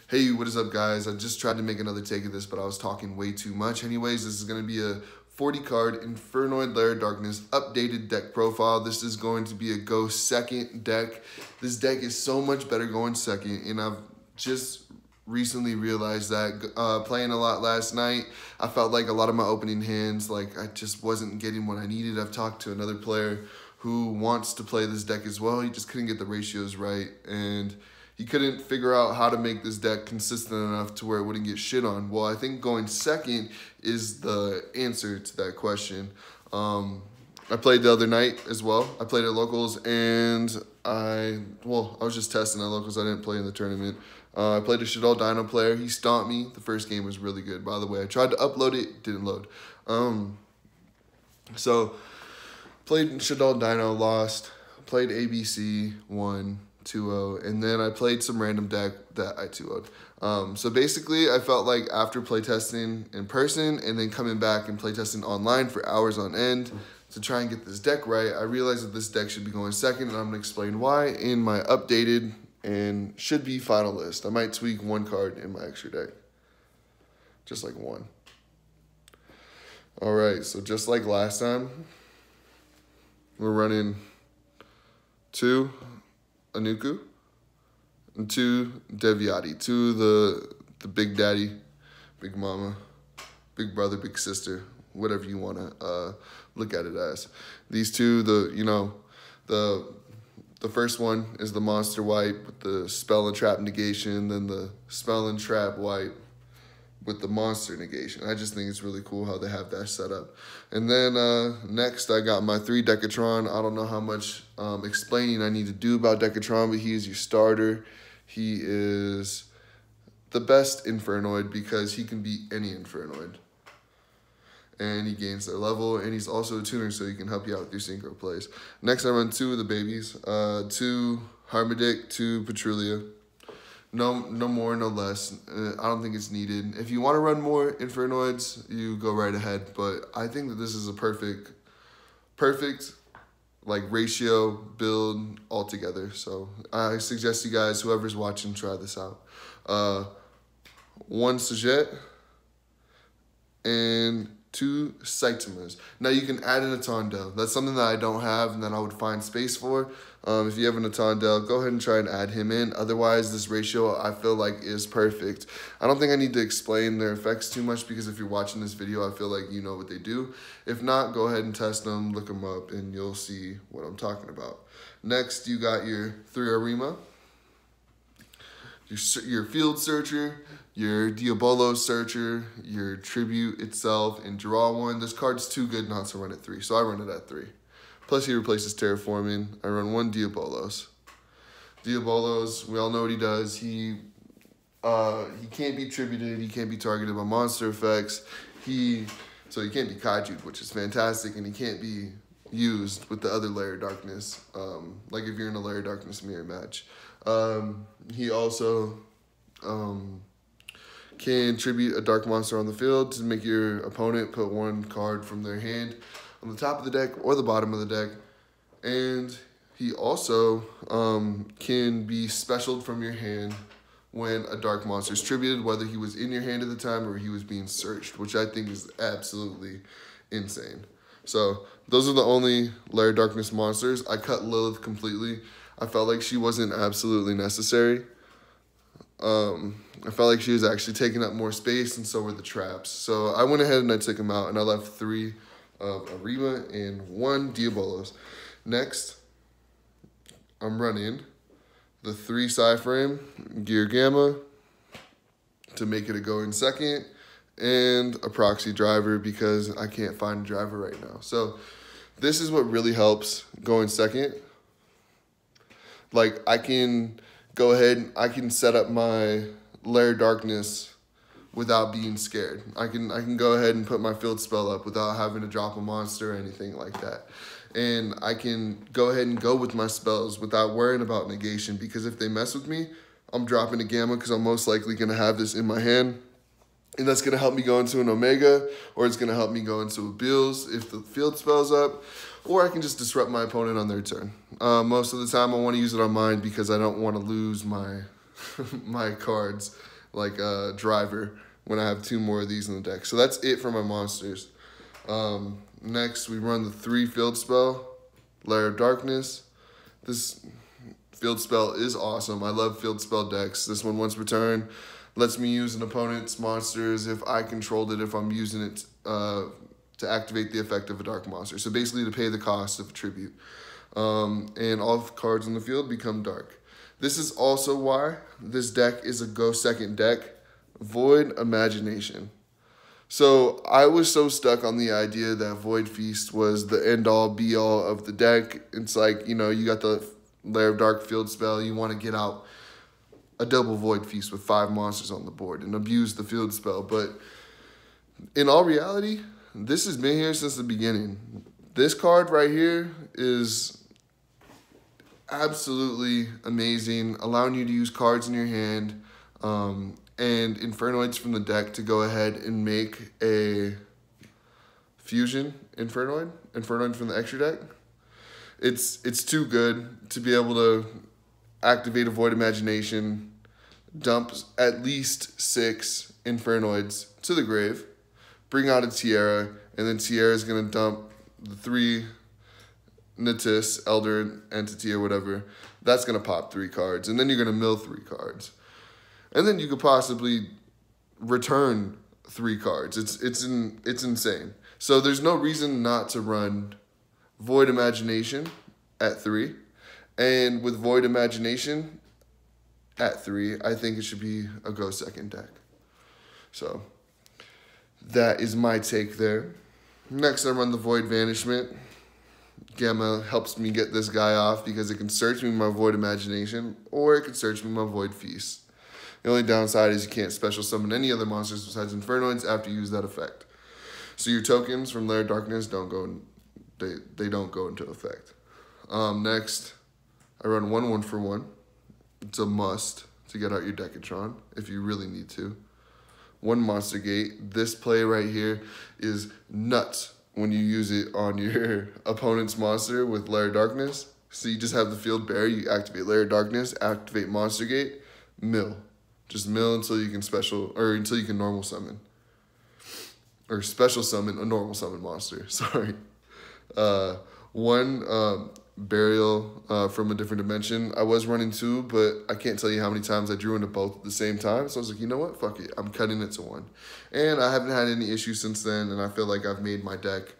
Hey, what is up, guys? I just tried to make another take of this, but I was talking way too much. Anyways, this is going to be a 40-card Infernoid Lair Darkness updated deck profile. This is going to be a go second deck. This deck is so much better going second, and I've just recently realized that playing a lot last night, I felt like a lot of my opening hands, like I just wasn't getting what I needed. I've talked to another player who wants to play this deck as well. He just couldn't get the ratios right, and he couldn't figure out how to make this deck consistent enough to where it wouldn't get shit on. Well, I think going second is the answer to that question. I played the other night as well. I played at locals, and I was just testing at locals. I didn't play in the tournament. I played a Shadol Dino player. He stomped me. The first game was really good, by the way. I tried to upload it, didn't load. So played Shadol Dino, lost. Played ABC, won 2-0, and then I played some random deck that I 2-0'd. So basically, I felt like after playtesting in person and then coming back and playtesting online for hours on end to try and get this deck right, I realized that this deck should be going second, and I'm going to explain why in my updated and should be final list. I might tweak one card in my extra deck. Just like one. Alright, so just like last time, we're running 2 Anuku and 2 Deviati. 2 the big daddy, big mama, big brother, big sister, whatever you want to look at it as. These two, the first one is the monster wipe with the spell and trap negation, then the spell and trap wipe with the monster negation. I just think it's really cool how they have that set up. And then next I got my 3 Decatron. I don't know how much explaining I need to do about Decatron, but he is your starter. He is the best Infernoid because he can beat any Infernoid. And he gains their level, and he's also a tuner, so he can help you out with your synchro plays. Next I run 2 of the babies, 2 Harmadic, 2 Patrulia. No more, no less. I don't think it's needed. If you want to run more Infernoids, you go right ahead. But I think that this is a perfect like ratio build altogether. So I suggest you guys, whoever's watching, try this out. 1 Sajet and 2 Saitamas. Now you can add an Atondel. That's something that I don't have and that I would find space for. If you have an Atondel, go ahead and try and add him in. Otherwise, this ratio I feel like is perfect. I don't think I need to explain their effects too much because if you're watching this video, I feel like you know what they do. If not, go ahead and test them, look them up, and you'll see what I'm talking about. Next, you got your 3 Arima, your Field Searcher, your Diabolo Searcher, your Tribute itself, and draw 1. This card's too good not to run at 3, so I run it at 3. Plus he replaces Terraforming. I run 1 Diabolos. Diabolos, we all know what he does. He can't be tributed, he can't be targeted by monster effects. So he can't be Kaiju'd, which is fantastic, and he can't be used with the other Lair Darkness, like if you're in a Lair Darkness mirror match. He also can tribute a dark monster on the field to make your opponent put 1 card from their hand on the top of the deck or the bottom of the deck. And he also can be specialed from your hand when a dark monster is tributed, whether he was in your hand at the time or he was being searched, which I think is absolutely insane. So those are the only Lair Darkness monsters. I cut Lilith completely. I felt like she wasn't absolutely necessary. I felt like she was actually taking up more space, and so were the traps. So I went ahead and I took them out, and I left 3 of Arima and 1 Diabolos. Next, I'm running the 3 Psyframe, Gear Gamma, to make it a go in second, and a Proxy Driver because I can't find a driver right now. So this is what really helps going second. Like, I can go ahead, I can set up my Lair Darkness without being scared. I can go ahead and put my field spell up without having to drop a monster or anything like that. And I can go ahead and go with my spells without worrying about negation, because if they mess with me, I'm dropping a Gamma because I'm most likely going to have this in my hand. And that's going to help me go into an Omega, or it's going to help me go into a Bills if the field spell's up, or I can just disrupt my opponent on their turn. Most of the time I want to use it on mine because I don't want to lose my my cards like a driver when I have 2 more of these in the deck. So that's it for my monsters. Next, we run the 3 field spell, Lair of Darkness. This field spell is awesome. I love field spell decks. This one, once per turn, lets me use an opponent's monsters if I controlled it, if I'm using it to activate the effect of a dark monster. So basically to pay the cost of a tribute. And all cards on the field become dark. This is also why this deck is a go second deck, Void Imagination. So I was so stuck on the idea that Void Feast was the end all be all of the deck. It's like, you know, you got the Lair of Dark field spell, you want to get out a double Void Feast with 5 monsters on the board and abuse the field spell. But in all reality, this has been here since the beginning. This card right here is absolutely amazing, allowing you to use cards in your hand and Infernoids from the deck to go ahead and make a fusion Infernoid from the extra deck. It's too good to be able to activate a Void Imagination, dump at least 6 Infernoids to the grave, bring out a Tiara, and then Tiara is going to dump the 3 Natus, Elder, Entity, or whatever. That's going to pop 3 cards, and then you're going to mill 3 cards. And then you could possibly return 3 cards. It's insane. So there's no reason not to run Void Imagination at 3. And with Void Imagination at 3, I think it should be a go second deck. So that is my take there. Next, I run the Void Vanishment. Gamma helps me get this guy off because it can search me with my Void Imagination, or it can search me with my Void Feast. The only downside is you can't special summon any other monsters besides Infernoids after you use that effect. So your tokens from Lair of Darkness don't go, they don't go into effect. Next, I run 1/1-for-1. It's a must to get out your Decatron if you really need to. 1 Monster Gate. This play right here is nuts when you use it on your opponent's monster with Lair of Darkness. So you just have the field bare, you activate Lair of Darkness, activate Monster Gate, mill. Just mill until you can until you can normal summon. Or special summon a normal summon monster, sorry. 1 Burial from a different dimension. I was running 2, but I can't tell you how many times I drew into both at the same time. So I was like, you know what? Fuck it. I'm cutting it to 1. And I haven't had any issues since then, and I feel like I've made my deck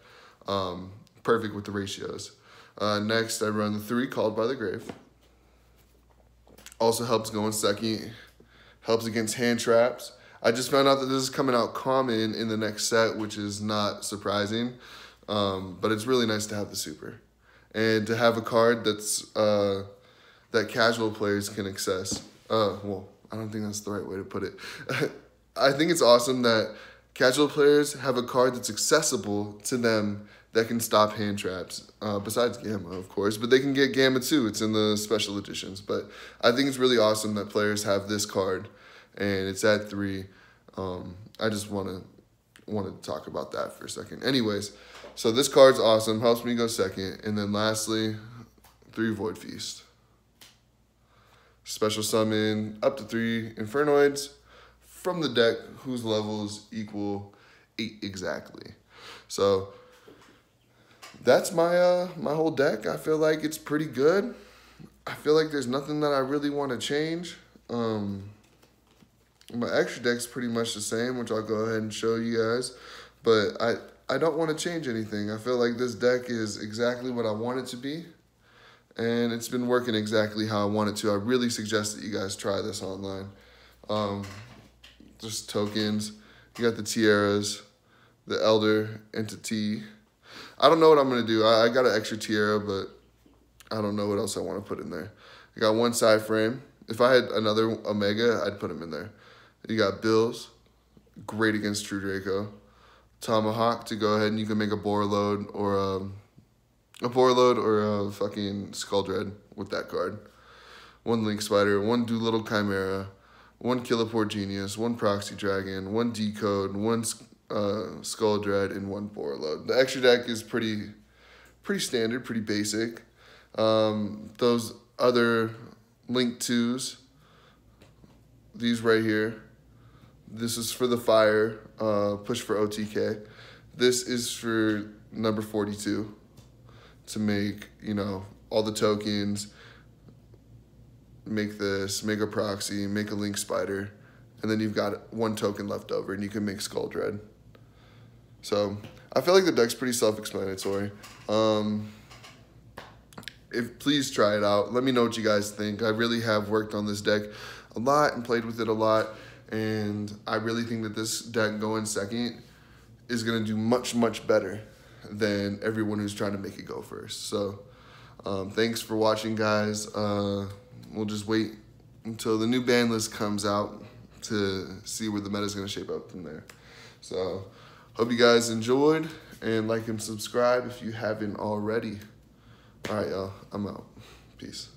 perfect with the ratios. Next, I run the 3 Called by the Grave. Also helps go in second. Helps against hand traps. I just found out that this is coming out common in the next set, which is not surprising. But it's really nice to have the super. And to have a card that's that casual players can access. Well, I don't think that's the right way to put it. I think it's awesome that casual players have a card that's accessible to them that can stop hand traps, besides Gamma, of course. But they can get Gamma too. It's in the special editions. But I think it's really awesome that players have this card, and it's at 3. I just wanted to talk about that for a second. Anyways, so this card's awesome, helps me go second. And then lastly, 3 Void Feast. Special summon up to 3 Infernoids from the deck whose levels equal 8 exactly. So that's my my whole deck. I feel like it's pretty good. I feel like there's nothing that I really want to change. My extra deck's pretty much the same, which I'll go ahead and show you guys. But I don't want to change anything. I feel like this deck is exactly what I want it to be. And it's been working exactly how I want it to. I really suggest that you guys try this online. Just tokens. You got the Tiaras, the Elder Entity. I don't know what I'm going to do. I got an extra Tiara, but I don't know what else I want to put in there. I got 1 side frame. If I had another Omega, I'd put him in there. You got Bills, great against True Draco. Tomahawk to go ahead and you can make a Borreload or a fucking Skull Dread with that card. 1 Link Spider, 1 Doolittle Chimera, 1 Killaport Genius, 1 Proxy Dragon, 1 Decode, 1 Skull Dread, and 1 Borreload. The extra deck is pretty standard, pretty basic. Those other Link 2s, these right here, This is for the fire, push for OTK. This is for number 42 to make, you know, all the tokens, make this, make a proxy, make a link spider, and then you've got one token left over and you can make Skull Dread. So I feel like the deck's pretty self-explanatory. Please try it out. Let me know what you guys think. I really have worked on this deck a lot and played with it a lot, and I really think that this deck going second is gonna do much, much better than everyone who's trying to make it go first. So thanks for watching, guys. We'll just wait until the new ban list comes out to see where the meta is gonna shape up from there. So hope you guys enjoyed, and like and subscribe if you haven't already. All right, y'all, I'm out. Peace.